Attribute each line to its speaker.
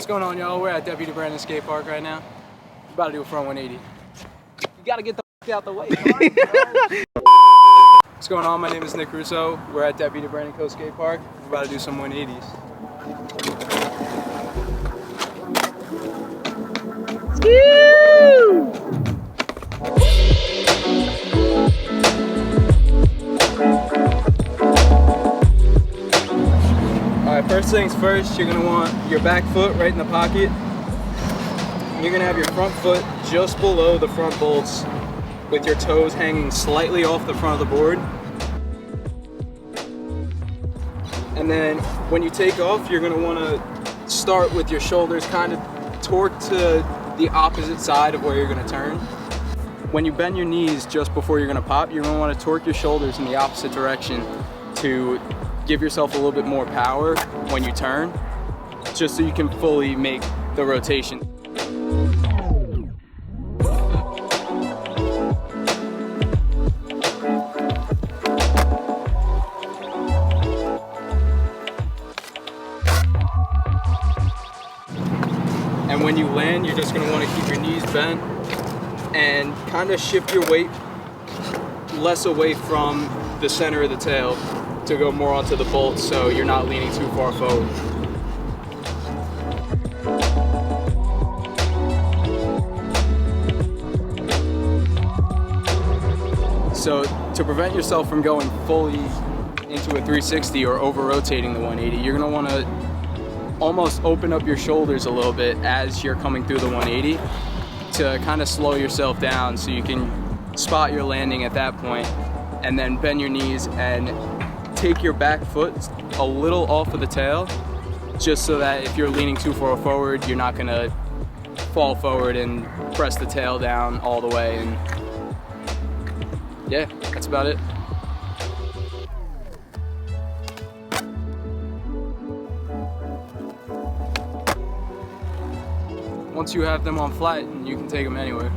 Speaker 1: What's going on, y'all? We're at Deputy Brandon Skatepark right now. We're about to do a front 180. You gotta get the out the way. What's going on? My name is Russo. We're at Deputy Brandon Skatepark. We're about to do some 180s. Alright, first things first, you're going to want your back foot right in the pocket. You're going to have your front foot just below the front bolts with your toes hanging slightly off the front of the board. And then when you take off, you're going to want to start with your shoulders kind of torqued to the opposite side of where you're going to turn. When you bend your knees just before you're going to pop, you're going to want to torque your shoulders in the opposite direction to give yourself a little bit more power when you turn, just so you can fully make the rotation. And when you land, you're just going to want to keep your knees bent and kind of shift your weight less away from the center of the tail to go more onto the bolts, so you're not leaning too far forward. So to prevent yourself from going fully into a 360 or over rotating the 180, you're going to want to almost open up your shoulders a little bit as you're coming through the 180 to kind of slow yourself down so you can spot your landing at that point, and then bend your knees and take your back foot a little off of the tail, just so that if you're leaning too far forward, you're not going to fall forward and press the tail down all the way. And yeah, that's about it. Once you have them on flat, you can take them anywhere.